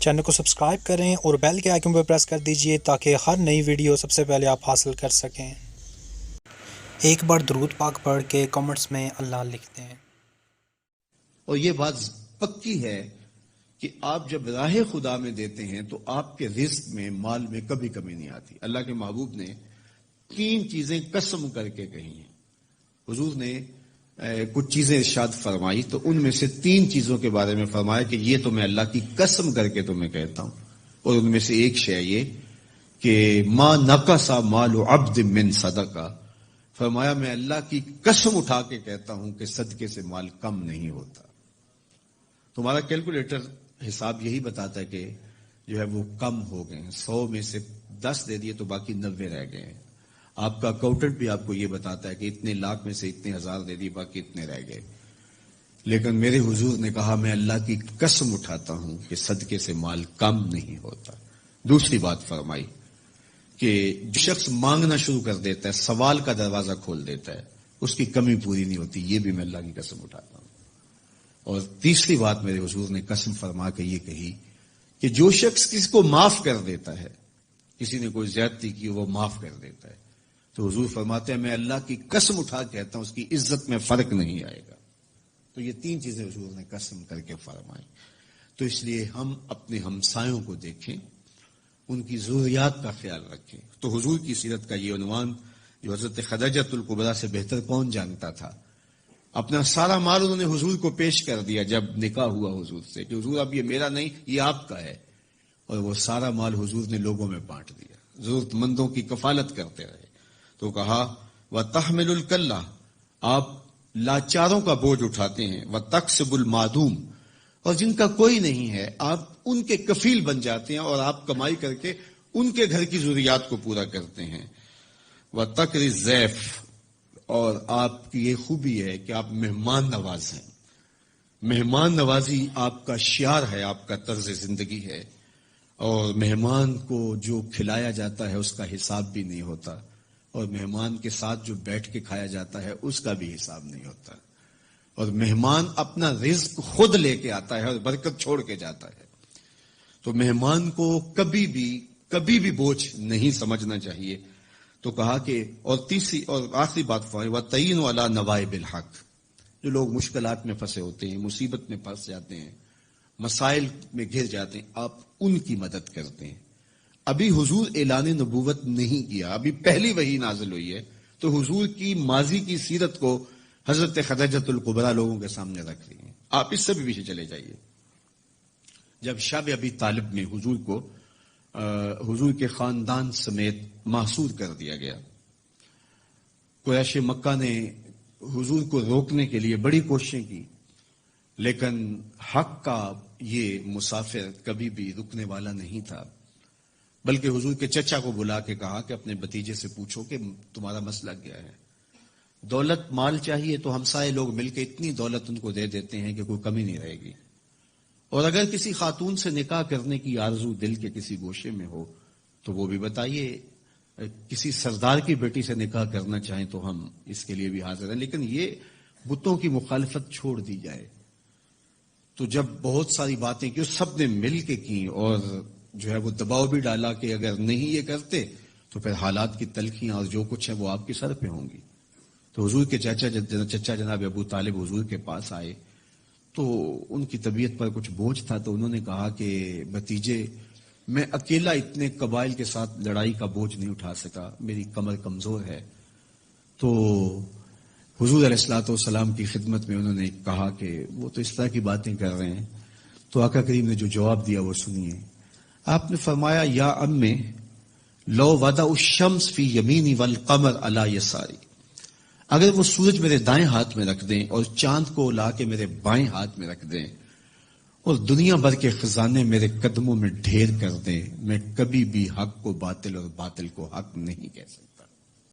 Channel کو subscribe کریں اور بیل کے آئیکن پر پریس کر دیجئے تاکہ ہر نئی ویڈیو سب سے پہلے آپ حاصل کر سکیں۔ ایک بار درود پاک پڑھ کے کمنٹس میں اللہ لکھتے ہیں۔ اور یہ بات پکی ہے کہ آپ جب راہ خدا میں دیتے ہیں تو آپ کے رزق میں، مال میں کبھی کمی نہیں آتی۔ اللہ کے محبوب نے 3 چیزیں قسم کر کے کہی ہیں۔ حضور نے کچھ چیزیں ارشاد فرمائی تو ان میں سے 3 چیزوں کے بارے میں فرمایا کہ یہ تو میں اللہ کی قسم کر کے تمہیں کہتا ہوں، اور ان میں سے ایک شے یہ کہ ما نقص مال عبد من صدقہ، فرمایا میں اللہ کی قسم اٹھا کے کہتا ہوں کہ صدقے سے مال کم نہیں ہوتا۔ تمہارا کیلکولیٹر حساب یہی بتاتا ہے کہ جو ہے وہ کم ہو گئے ہیں، 100 میں سے 10 دے دیے تو باقی 90 رہ گئے ہیں۔ آپ کا اکاؤنٹنٹ بھی آپ کو یہ بتاتا ہے کہ اتنے لاکھ میں سے اتنے ہزار دے دیے، باقی اتنے رہ گئے۔ لیکن میرے حضور نے کہا میں اللہ کی قسم اٹھاتا ہوں کہ صدقے سے مال کم نہیں ہوتا۔ دوسری بات فرمائی کہ جو شخص مانگنا شروع کر دیتا ہے، سوال کا دروازہ کھول دیتا ہے، اس کی کمی پوری نہیں ہوتی، یہ بھی میں اللہ کی قسم اٹھاتا ہوں۔ اور تیسری بات میرے حضور نے قسم فرما کے یہ کہی کہ جو شخص کسی کو معاف کر دیتا ہے، کسی نے کوئی زیادتی کی وہ معاف کر دیتا ہے، تو حضور فرماتے ہیں میں اللہ کی قسم اٹھا کے کہتا ہوں اس کی عزت میں فرق نہیں آئے گا۔ تو یہ 3 چیزیں حضور نے قسم کر کے فرمائی۔ تو اس لیے ہم اپنے ہمسایوں کو دیکھیں، ان کی ضروریات کا خیال رکھیں۔ تو حضور کی سیرت کا یہ عنوان جو حضرت خدیجہ الکبریٰ سے بہتر کون جانتا تھا، اپنا سارا مال انہوں نے حضور کو پیش کر دیا جب نکاح ہوا حضور سے کہ حضور اب یہ میرا نہیں، یہ آپ کا ہے، اور وہ سارا مال حضور نے لوگوں میں بانٹ دیا، ضرورت مندوں کی کفالت کرتے رہے۔ تو کہا وَتَحْمِلُ الْكَلَّةَ، آپ لاچاروں کا بوجھ اٹھاتے ہیں، وَتَكْسِبُ الْمَعْدُومَ، اور جن کا کوئی نہیں ہے آپ ان کے کفیل بن جاتے ہیں اور آپ کمائی کر کے ان کے گھر کی ضروریات کو پورا کرتے ہیں۔ وَتَقْرِ الضَّيْفَ، اور آپ کی یہ خوبی ہے کہ آپ مہمان نواز ہیں۔ مہمان نوازی آپ کا شعار ہے، آپ کا طرز زندگی ہے، اور مہمان کو جو کھلایا جاتا ہے اس کا حساب بھی نہیں ہوتا، اور مہمان کے ساتھ جو بیٹھ کے کھایا جاتا ہے اس کا بھی حساب نہیں ہوتا، اور مہمان اپنا رزق خود لے کے آتا ہے اور برکت چھوڑ کے جاتا ہے۔ تو مہمان کو کبھی بھی بوجھ نہیں سمجھنا چاہیے۔ تو کہا کہ اور تیسری اور آخری بات فرمائی وَتَعِينُ عَلَى نَوَائِبِ الْحَقِّ، جو لوگ مشکلات میں پھنسے ہوتے ہیں، مصیبت میں پھنس جاتے ہیں، مسائل میں گھر جاتے ہیں، آپ ان کی مدد کرتے ہیں۔ ابھی حضور اعلان نبوت نہیں کیا، ابھی پہلی وحی نازل ہوئی ہے، تو حضور کی ماضی کی سیرت کو حضرت خدیجہ الکبریٰ لوگوں کے سامنے رکھ رہی ہیں۔ آپ اس سے بھی پیچھے چلے جائیے۔ جب شب ابی طالب میں حضور کو حضور کے خاندان سمیت محصور کر دیا گیا، قریش مکہ نے حضور کو روکنے کے لیے بڑی کوششیں کی، لیکن حق کا یہ مسافر کبھی بھی رکنے والا نہیں تھا، بلکہ حضور کے چچا کو بلا کے کہا کہ اپنے بھتیجے سے پوچھو کہ تمہارا مسئلہ کیا ہے۔ دولت مال چاہیے تو ہمسائے لوگ مل کے اتنی دولت ان کو دے دیتے ہیں کہ کوئی کمی نہیں رہے گی، اور اگر کسی خاتون سے نکاح کرنے کی آرزو دل کے کسی گوشے میں ہو تو وہ بھی بتائیے، کسی سردار کی بیٹی سے نکاح کرنا چاہیں تو ہم اس کے لیے بھی حاضر ہیں، لیکن یہ بتوں کی مخالفت چھوڑ دی جائے۔ تو جب بہت ساری باتیں کی سب نے مل کے کی، اور جو ہے وہ دباؤ بھی ڈالا کہ اگر نہیں یہ کرتے تو پھر حالات کی تلخیاں اور جو کچھ ہے وہ آپ کے سر پہ ہوں گی۔ تو حضور کے چچا جناب ابو طالب حضور کے پاس آئے، تو ان کی طبیعت پر کچھ بوجھ تھا، تو انہوں نے کہا کہ بھتیجے میں اکیلا اتنے قبائل کے ساتھ لڑائی کا بوجھ نہیں اٹھا سکا، میری کمر کمزور ہے۔ تو حضور علیہ الصلوۃ والسلام کی خدمت میں انہوں نے کہا کہ وہ تو اس طرح کی باتیں کر رہے ہیں۔ تو آقا کریم نے جو جواب دیا وہ سنیے۔ آپ نے فرمایا یا امی لو وضع الشمس فی یمینی والقمر علی یساری، اگر وہ سورج میرے دائیں ہاتھ میں رکھ دیں اور چاند کو لا کے میرے بائیں ہاتھ میں رکھ دیں اور دنیا بھر کے خزانے میرے قدموں میں ڈھیر کر دیں، میں کبھی بھی حق کو باطل اور باطل کو حق نہیں کہہ سکتا۔